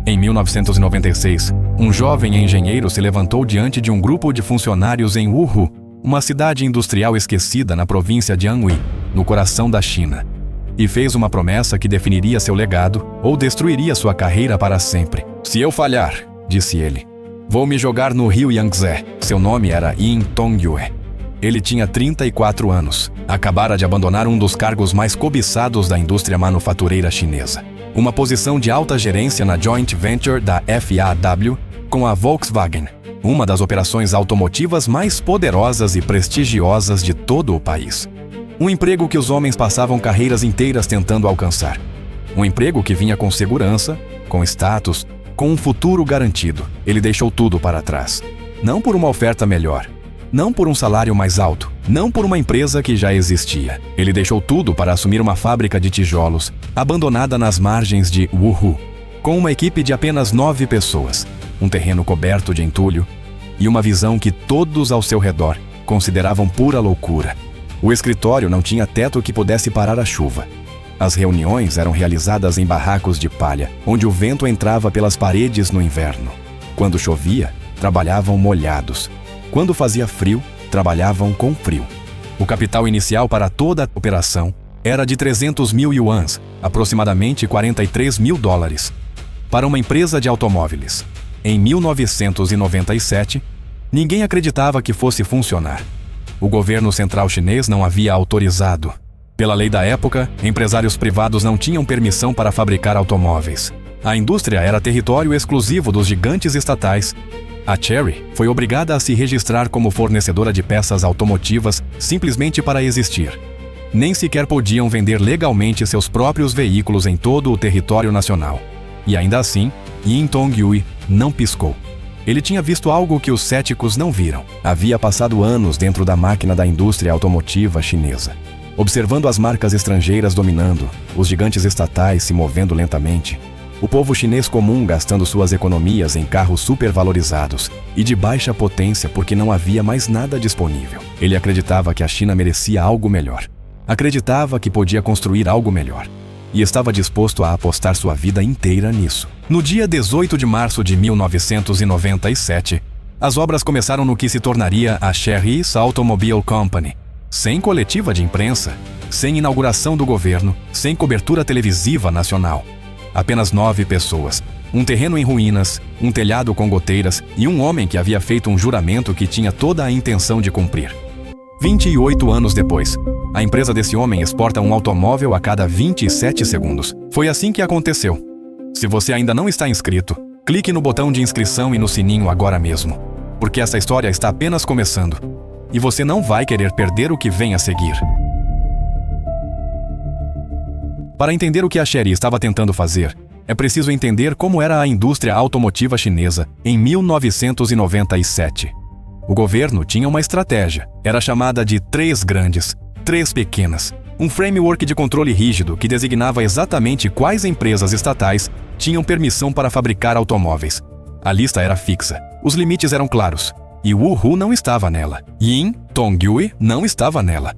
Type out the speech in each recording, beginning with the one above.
Em 1996, um jovem engenheiro se levantou diante de um grupo de funcionários em Wuhu, uma cidade industrial esquecida na província de Anhui, no coração da China, e fez uma promessa que definiria seu legado ou destruiria sua carreira para sempre. "Se eu falhar", disse ele, "vou me jogar no rio Yangtze." Seu nome era Yin Tongyue. Ele tinha 34 anos. Acabara de abandonar um dos cargos mais cobiçados da indústria manufatureira chinesa. Uma posição de alta gerência na joint venture da FAW com a Volkswagen, uma das operações automotivas mais poderosas e prestigiosas de todo o país. Um emprego que os homens passavam carreiras inteiras tentando alcançar. Um emprego que vinha com segurança, com status, com um futuro garantido. Ele deixou tudo para trás. Não por uma oferta melhor, não por um salário mais alto, não por uma empresa que já existia. Ele deixou tudo para assumir uma fábrica de tijolos, abandonada nas margens de Wuhu, com uma equipe de apenas 9 pessoas, um terreno coberto de entulho e uma visão que todos ao seu redor consideravam pura loucura. O escritório não tinha teto que pudesse parar a chuva. As reuniões eram realizadas em barracos de palha, onde o vento entrava pelas paredes no inverno. Quando chovia, trabalhavam molhados. Quando fazia frio, trabalhavam com frio. O capital inicial para toda a operação era de 300 mil yuans, aproximadamente 43 mil dólares, para uma empresa de automóveis. Em 1997, ninguém acreditava que fosse funcionar. O governo central chinês não havia autorizado. Pela lei da época, empresários privados não tinham permissão para fabricar automóveis. A indústria era território exclusivo dos gigantes estatais. A Chery foi obrigada a se registrar como fornecedora de peças automotivas simplesmente para existir. Nem sequer podiam vender legalmente seus próprios veículos em todo o território nacional. E ainda assim, Yin Tongyue não piscou. Ele tinha visto algo que os céticos não viram. Havia passado anos dentro da máquina da indústria automotiva chinesa, observando as marcas estrangeiras dominando, os gigantes estatais se movendo lentamente, o povo chinês comum gastando suas economias em carros supervalorizados e de baixa potência porque não havia mais nada disponível. Ele acreditava que a China merecia algo melhor. Acreditava que podia construir algo melhor. E estava disposto a apostar sua vida inteira nisso. No dia 18 de março de 1997, as obras começaram no que se tornaria a Chery's Automobile Company. Sem coletiva de imprensa, sem inauguração do governo, sem cobertura televisiva nacional. Apenas 9 pessoas, um terreno em ruínas, um telhado com goteiras e um homem que havia feito um juramento que tinha toda a intenção de cumprir. 28 anos depois, a empresa desse homem exporta um automóvel a cada 27 segundos. Foi assim que aconteceu. Se você ainda não está inscrito, clique no botão de inscrição e no sininho agora mesmo, porque essa história está apenas começando e você não vai querer perder o que vem a seguir. Para entender o que a Chery estava tentando fazer, é preciso entender como era a indústria automotiva chinesa em 1997. O governo tinha uma estratégia. Era chamada de 3 grandes, 3 pequenas. Um framework de controle rígido que designava exatamente quais empresas estatais tinham permissão para fabricar automóveis. A lista era fixa. Os limites eram claros. E Wuhu não estava nela. Yin Tongyue não estava nela.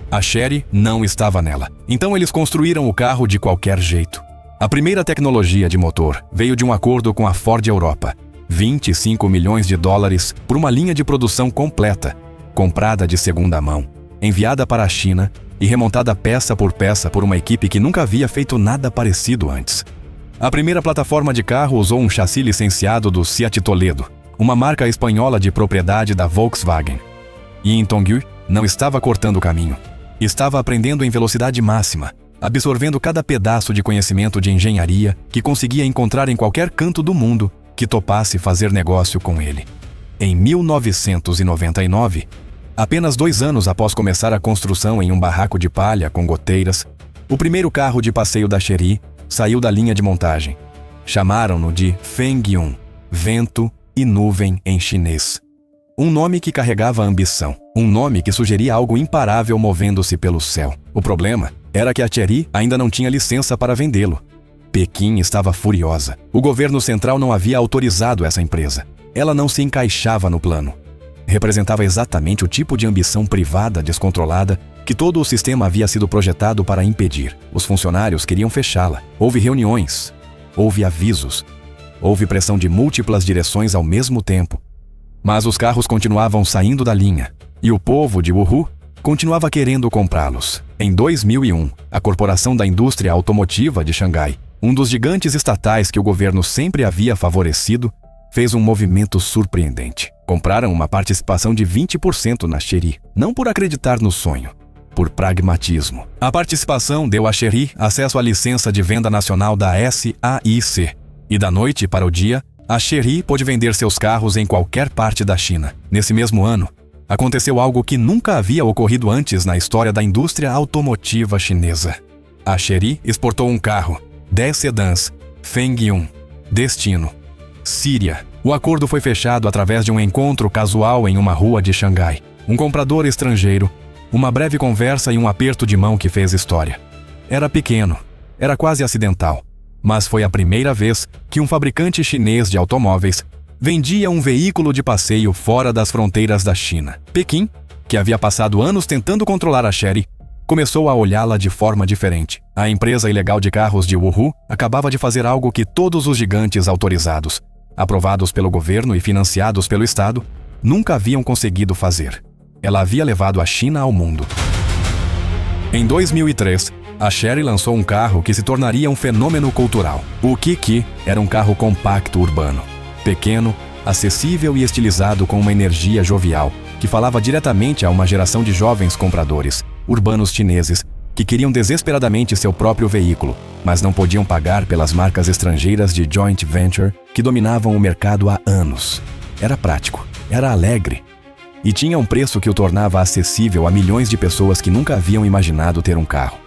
A Chery não estava nela. Então eles construíram o carro de qualquer jeito. A primeira tecnologia de motor veio de um acordo com a Ford Europa. 25 milhões de dólares por uma linha de produção completa, comprada de segunda mão, enviada para a China e remontada peça por uma equipe que nunca havia feito nada parecido antes. A primeira plataforma de carro usou um chassi licenciado do Seat Toledo, uma marca espanhola de propriedade da Volkswagen. Yin Tongyue não estava cortando o caminho. Estava aprendendo em velocidade máxima, absorvendo cada pedaço de conhecimento de engenharia que conseguia encontrar em qualquer canto do mundo que topasse fazer negócio com ele. Em 1999, apenas 2 anos após começar a construção em um barraco de palha com goteiras, o primeiro carro de passeio da Chery saiu da linha de montagem. Chamaram-no de Fengyun, vento e nuvem em chinês. Um nome que carregava ambição, um nome que sugeria algo imparável movendo-se pelo céu. O problema era que a Chery ainda não tinha licença para vendê-lo. Pequim estava furiosa. O governo central não havia autorizado essa empresa. Ela não se encaixava no plano. Representava exatamente o tipo de ambição privada descontrolada que todo o sistema havia sido projetado para impedir. Os funcionários queriam fechá-la. Houve reuniões, houve avisos. houve pressão de múltiplas direções ao mesmo tempo. Mas os carros continuavam saindo da linha, e o povo de Wuhu continuava querendo comprá-los. Em 2001, a Corporação da Indústria Automotiva de Xangai, um dos gigantes estatais que o governo sempre havia favorecido, fez um movimento surpreendente. Compraram uma participação de 20% na Chery, não por acreditar no sonho, por pragmatismo. A participação deu à Chery acesso à licença de venda nacional da SAIC, e da noite para o dia, a Chery pôde vender seus carros em qualquer parte da China. Nesse mesmo ano, aconteceu algo que nunca havia ocorrido antes na história da indústria automotiva chinesa. A Chery exportou um carro, 10 sedãs, Fengyun, destino, Síria. O acordo foi fechado através de um encontro casual em uma rua de Xangai. Um comprador estrangeiro, uma breve conversa e um aperto de mão que fez história. Era pequeno, era quase acidental, mas foi a primeira vez que um fabricante chinês de automóveis vendia um veículo de passeio fora das fronteiras da China. Pequim, que havia passado anos tentando controlar a Chery, começou a olhá-la de forma diferente. A empresa ilegal de carros de Wuhu acabava de fazer algo que todos os gigantes autorizados, aprovados pelo governo e financiados pelo Estado, nunca haviam conseguido fazer. Ela havia levado a China ao mundo. Em 2003, a Chery lançou um carro que se tornaria um fenômeno cultural. O Kiki era um carro compacto urbano, pequeno, acessível e estilizado com uma energia jovial, que falava diretamente a uma geração de jovens compradores, urbanos chineses, que queriam desesperadamente seu próprio veículo, mas não podiam pagar pelas marcas estrangeiras de joint venture que dominavam o mercado há anos. Era prático, era alegre, e tinha um preço que o tornava acessível a milhões de pessoas que nunca haviam imaginado ter um carro.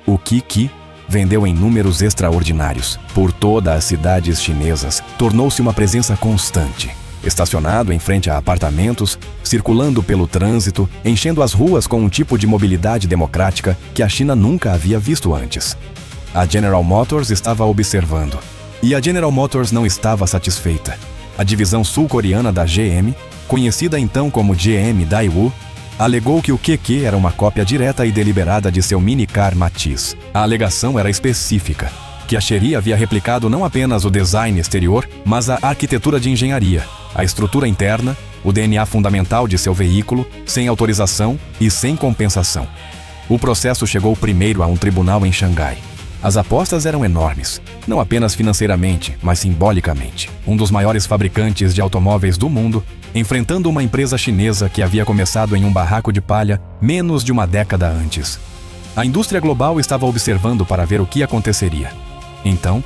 O Kiki vendeu em números extraordinários. Por todas as cidades chinesas, tornou-se uma presença constante. Estacionado em frente a apartamentos, circulando pelo trânsito, enchendo as ruas com um tipo de mobilidade democrática que a China nunca havia visto antes. A General Motors estava observando. E a General Motors não estava satisfeita. A divisão sul-coreana da GM, conhecida então como GM Daewoo, alegou que o QQ era uma cópia direta e deliberada de seu minicar Matiz. A alegação era específica, que a Chery havia replicado não apenas o design exterior, mas a arquitetura de engenharia, a estrutura interna, o DNA fundamental de seu veículo, sem autorização e sem compensação. O processo chegou primeiro a um tribunal em Xangai. As apostas eram enormes, não apenas financeiramente, mas simbolicamente. Um dos maiores fabricantes de automóveis do mundo, enfrentando uma empresa chinesa que havia começado em um barraco de palha menos de uma década antes. A indústria global estava observando para ver o que aconteceria. Então,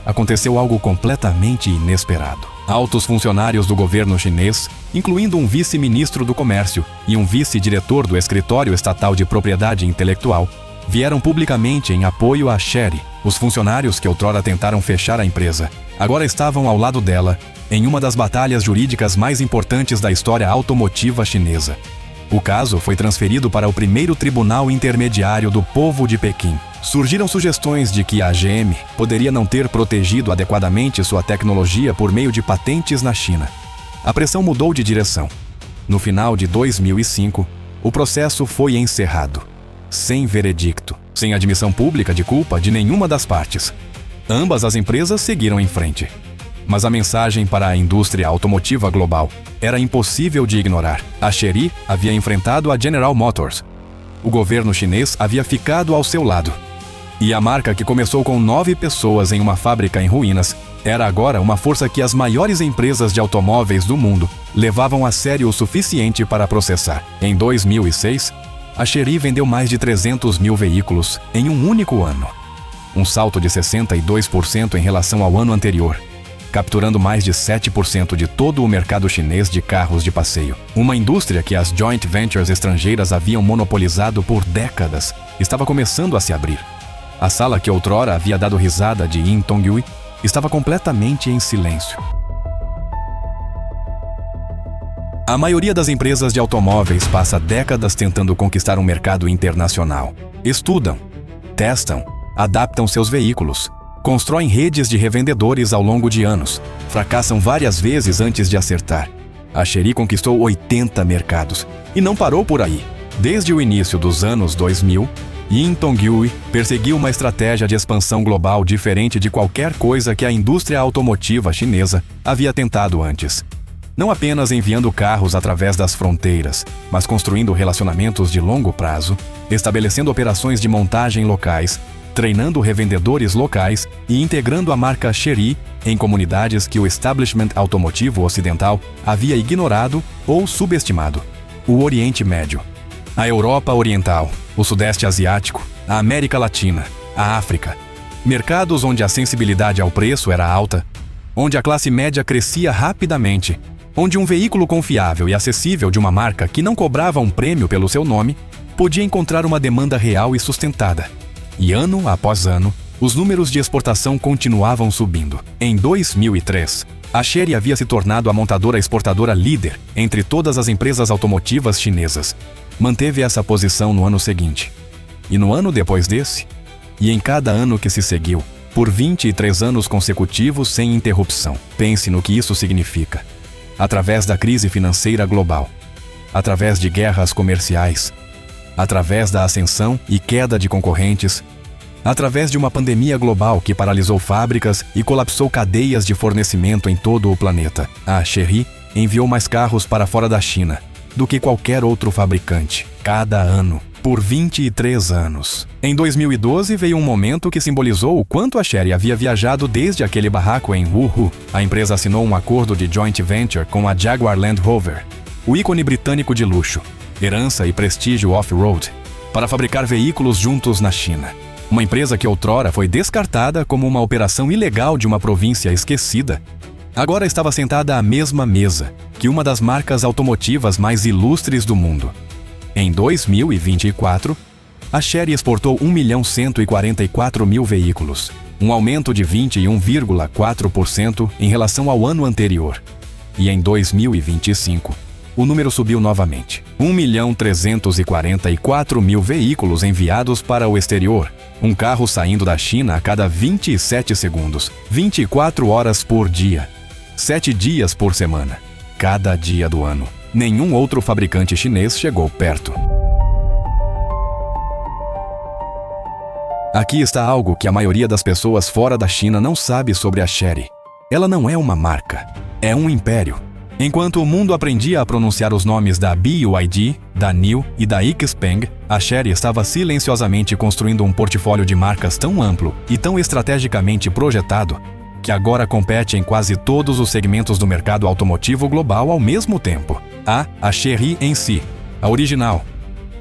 aconteceu algo completamente inesperado. Altos funcionários do governo chinês, incluindo um vice-ministro do comércio e um vice-diretor do escritório estatal de propriedade intelectual, vieram publicamente em apoio à Chery. Os funcionários que outrora tentaram fechar a empresa, agora estavam ao lado dela, em uma das batalhas jurídicas mais importantes da história automotiva chinesa. O caso foi transferido para o primeiro tribunal intermediário do povo de Pequim. Surgiram sugestões de que a GM poderia não ter protegido adequadamente sua tecnologia por meio de patentes na China. A pressão mudou de direção. No final de 2005, o processo foi encerrado, sem veredicto, sem admissão pública de culpa de nenhuma das partes. Ambas as empresas seguiram em frente. Mas a mensagem para a indústria automotiva global era impossível de ignorar. A Chery havia enfrentado a General Motors. O governo chinês havia ficado ao seu lado. E a marca, que começou com 9 pessoas em uma fábrica em ruínas, era agora uma força que as maiores empresas de automóveis do mundo levavam a sério o suficiente para processar. Em 2006, a Chery vendeu mais de 300 mil veículos em um único ano. Um salto de 62% em relação ao ano anterior, capturando mais de 7% de todo o mercado chinês de carros de passeio. Uma indústria que as joint ventures estrangeiras haviam monopolizado por décadas estava começando a se abrir. A sala que outrora havia dado risada de Yin Tongyue estava completamente em silêncio. A maioria das empresas de automóveis passa décadas tentando conquistar um mercado internacional. Estudam, testam, adaptam seus veículos, constroem redes de revendedores ao longo de anos, fracassam várias vezes antes de acertar. A Chery conquistou 80 mercados e não parou por aí. Desde o início dos anos 2000, Yin Tonghui perseguiu uma estratégia de expansão global diferente de qualquer coisa que a indústria automotiva chinesa havia tentado antes. Não apenas enviando carros através das fronteiras, mas construindo relacionamentos de longo prazo, estabelecendo operações de montagem locais, treinando revendedores locais e integrando a marca Chery em comunidades que o establishment automotivo ocidental havia ignorado ou subestimado. O Oriente Médio, a Europa Oriental, o Sudeste Asiático, a América Latina, a África. Mercados onde a sensibilidade ao preço era alta, onde a classe média crescia rapidamente, onde um veículo confiável e acessível de uma marca que não cobrava um prêmio pelo seu nome podia encontrar uma demanda real e sustentada. E ano após ano, os números de exportação continuavam subindo. Em 2003, a Chery havia se tornado a montadora exportadora líder entre todas as empresas automotivas chinesas. Manteve essa posição no ano seguinte. E no ano depois desse, e em cada ano que se seguiu, por 23 anos consecutivos sem interrupção. Pense no que isso significa. Através da crise financeira global, através de guerras comerciais, através da ascensão e queda de concorrentes, através de uma pandemia global que paralisou fábricas e colapsou cadeias de fornecimento em todo o planeta, a Chery enviou mais carros para fora da China do que qualquer outro fabricante, cada ano, por 23 anos. Em 2012 veio um momento que simbolizou o quanto a Chery havia viajado desde aquele barraco em Wuhu. A empresa assinou um acordo de joint venture com a Jaguar Land Rover, o ícone britânico de luxo, herança e prestígio off-road, para fabricar veículos juntos na China. Uma empresa que outrora foi descartada como uma operação ilegal de uma província esquecida, agora estava sentada à mesma mesa que uma das marcas automotivas mais ilustres do mundo. Em 2024, a Chery exportou 1.144.000 veículos, um aumento de 21,4% em relação ao ano anterior. E em 2025, o número subiu novamente. 1.344.000 veículos enviados para o exterior, um carro saindo da China a cada 27 segundos, 24 horas por dia, 7 dias por semana, cada dia do ano. Nenhum outro fabricante chinês chegou perto. Aqui está algo que a maioria das pessoas fora da China não sabe sobre a Chery. Ela não é uma marca, é um império. Enquanto o mundo aprendia a pronunciar os nomes da BYD, da NIO e da Xpeng, a Chery estava silenciosamente construindo um portfólio de marcas tão amplo e tão estrategicamente projetado que agora compete em quase todos os segmentos do mercado automotivo global ao mesmo tempo. Há a Chery em si, a original,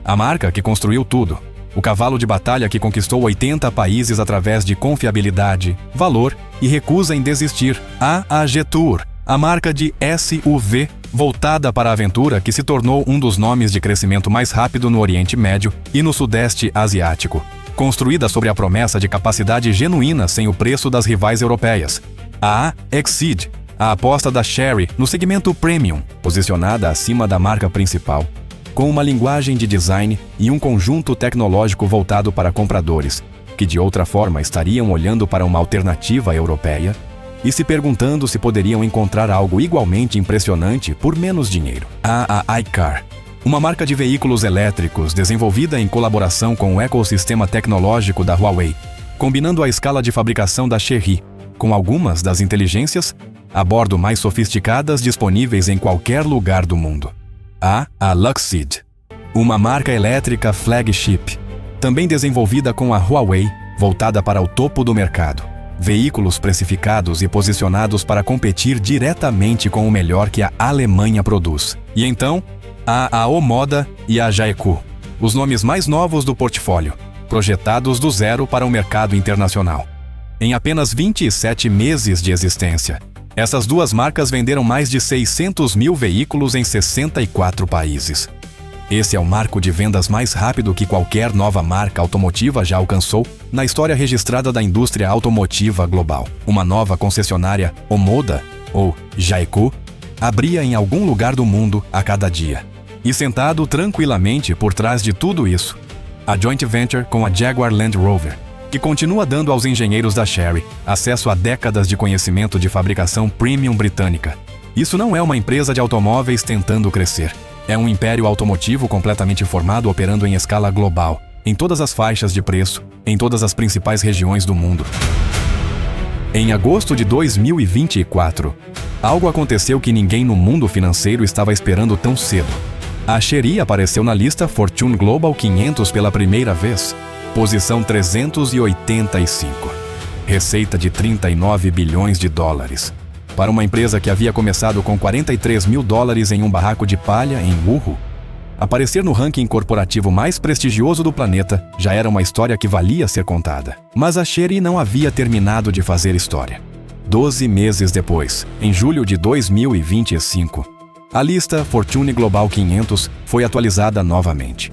a marca que construiu tudo, o cavalo de batalha que conquistou 80 países através de confiabilidade, valor e recusa em desistir. Há a Jetour, a marca de SUV voltada para a aventura que se tornou um dos nomes de crescimento mais rápido no Oriente Médio e no Sudeste Asiático, construída sobre a promessa de capacidade genuína sem o preço das rivais europeias. A Exceed, a aposta da Chery no segmento premium, posicionada acima da marca principal, com uma linguagem de design e um conjunto tecnológico voltado para compradores, que de outra forma estariam olhando para uma alternativa europeia e se perguntando se poderiam encontrar algo igualmente impressionante por menos dinheiro. Há a iCar, uma marca de veículos elétricos desenvolvida em colaboração com o ecossistema tecnológico da Huawei, combinando a escala de fabricação da Chery com algumas das inteligências a bordo mais sofisticadas disponíveis em qualquer lugar do mundo. Há a Luxeed, uma marca elétrica flagship, também desenvolvida com a Huawei, voltada para o topo do mercado. Veículos precificados e posicionados para competir diretamente com o melhor que a Alemanha produz. E então, há a Omoda e a Jaeku, os nomes mais novos do portfólio, projetados do zero para o mercado internacional. Em apenas 27 meses de existência, essas duas marcas venderam mais de 600.000 veículos em 64 países. Esse é o marco de vendas mais rápido que qualquer nova marca automotiva já alcançou na história registrada da indústria automotiva global. Uma nova concessionária, Omoda, ou Jaeku, abria em algum lugar do mundo a cada dia. E sentado tranquilamente por trás de tudo isso, a joint venture com a Jaguar Land Rover, que continua dando aos engenheiros da Chery acesso a décadas de conhecimento de fabricação premium britânica. Isso não é uma empresa de automóveis tentando crescer. É um império automotivo completamente formado operando em escala global, em todas as faixas de preço, em todas as principais regiões do mundo. Em agosto de 2024, algo aconteceu que ninguém no mundo financeiro estava esperando tão cedo. A Chery apareceu na lista Fortune Global 500 pela primeira vez, posição 385. Receita de 39 bilhões de dólares. Para uma empresa que havia começado com 43 mil dólares em um barraco de palha em Wuhu, aparecer no ranking corporativo mais prestigioso do planeta já era uma história que valia ser contada. Mas a Chery não havia terminado de fazer história. 12 meses depois, em julho de 2025, a lista Fortune Global 500 foi atualizada novamente.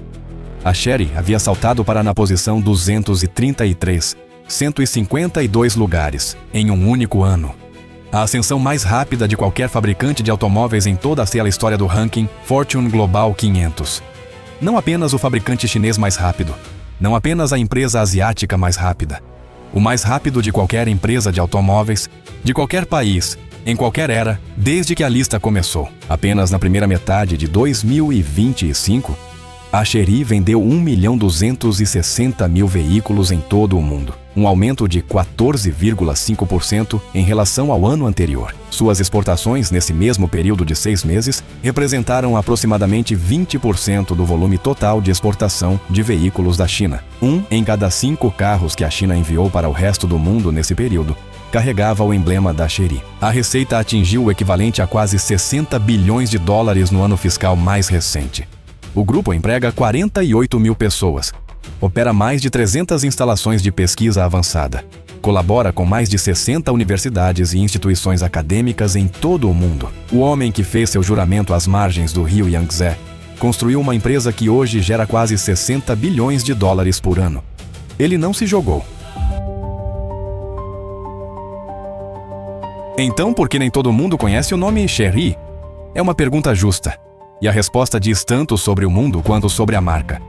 A Chery havia saltado para na posição 233, 152 lugares, em um único ano. A ascensão mais rápida de qualquer fabricante de automóveis em toda a história do ranking Fortune Global 500. Não apenas o fabricante chinês mais rápido, não apenas a empresa asiática mais rápida. O mais rápido de qualquer empresa de automóveis, de qualquer país, em qualquer era, desde que a lista começou. Apenas na primeira metade de 2025, a Chery vendeu 1.260.000 veículos em todo o mundo, um aumento de 14,5% em relação ao ano anterior. Suas exportações nesse mesmo período de 6 meses representaram aproximadamente 20% do volume total de exportação de veículos da China. 1 em cada 5 carros que a China enviou para o resto do mundo nesse período carregava o emblema da Chery. A receita atingiu o equivalente a quase 60 bilhões de dólares no ano fiscal mais recente. O grupo emprega 48 mil pessoas, opera mais de 300 instalações de pesquisa avançada, colabora com mais de 60 universidades e instituições acadêmicas em todo o mundo. O homem que fez seu juramento às margens do rio Yangtze construiu uma empresa que hoje gera quase 60 bilhões de dólares por ano. Ele não se jogou. Então, por que nem todo mundo conhece o nome Chery? É uma pergunta justa. E a resposta diz tanto sobre o mundo quanto sobre a marca.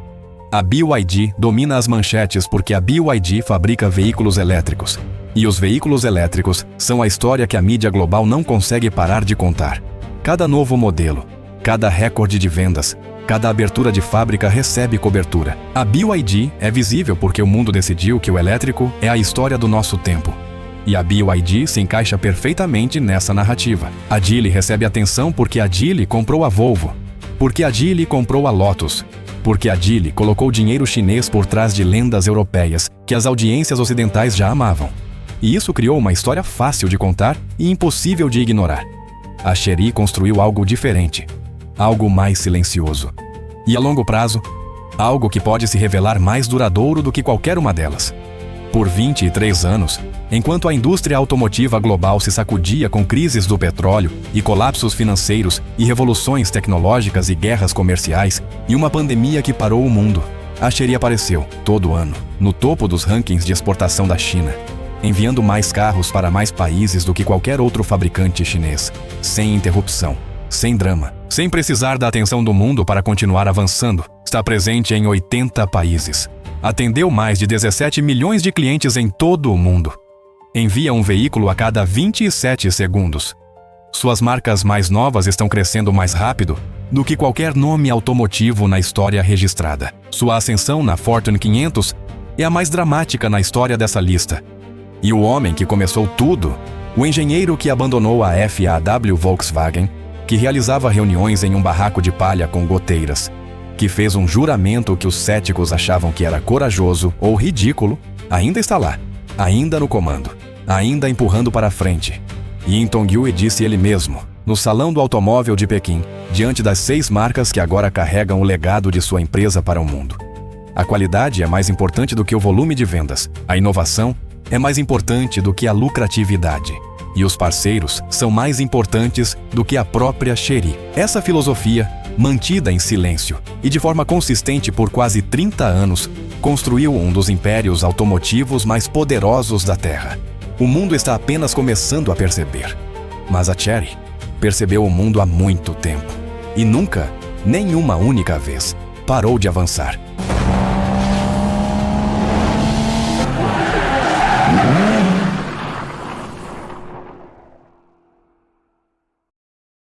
A BYD domina as manchetes porque a BYD fabrica veículos elétricos. E os veículos elétricos são a história que a mídia global não consegue parar de contar. Cada novo modelo, cada recorde de vendas, cada abertura de fábrica recebe cobertura. A BYD é visível porque o mundo decidiu que o elétrico é a história do nosso tempo. E a BYD se encaixa perfeitamente nessa narrativa. A Geely recebe atenção porque a Geely comprou a Volvo, porque a Geely comprou a Lotus, porque a Geely colocou dinheiro chinês por trás de lendas europeias que as audiências ocidentais já amavam. E isso criou uma história fácil de contar e impossível de ignorar. A Chery construiu algo diferente, algo mais silencioso. E a longo prazo, algo que pode se revelar mais duradouro do que qualquer uma delas. Por 23 anos, enquanto a indústria automotiva global se sacudia com crises do petróleo e colapsos financeiros e revoluções tecnológicas e guerras comerciais e uma pandemia que parou o mundo, a Chery apareceu, todo ano, no topo dos rankings de exportação da China, enviando mais carros para mais países do que qualquer outro fabricante chinês, sem interrupção, sem drama, sem precisar da atenção do mundo para continuar avançando. Está presente em 80 países. Atendeu mais de 17 milhões de clientes em todo o mundo. Envia um veículo a cada 27 segundos. Suas marcas mais novas estão crescendo mais rápido do que qualquer nome automotivo na história registrada. Sua ascensão na Fortune 500 é a mais dramática na história dessa lista. E o homem que começou tudo, o engenheiro que abandonou a FAW Volkswagen, que realizava reuniões em um barraco de palha com goteiras, que fez um juramento que os céticos achavam que era corajoso ou ridículo, ainda está lá, ainda no comando, ainda empurrando para frente. E em Tongyue disse ele mesmo, no Salão do Automóvel de Pequim, diante das 6 marcas que agora carregam o legado de sua empresa para o mundo. A qualidade é mais importante do que o volume de vendas, a inovação é mais importante do que a lucratividade. E os parceiros são mais importantes do que a própria Chery. Essa filosofia, mantida em silêncio e de forma consistente por quase 30 anos, construiu um dos impérios automotivos mais poderosos da Terra. O mundo está apenas começando a perceber. Mas a Chery percebeu o mundo há muito tempo. E nunca, nenhuma única vez, parou de avançar.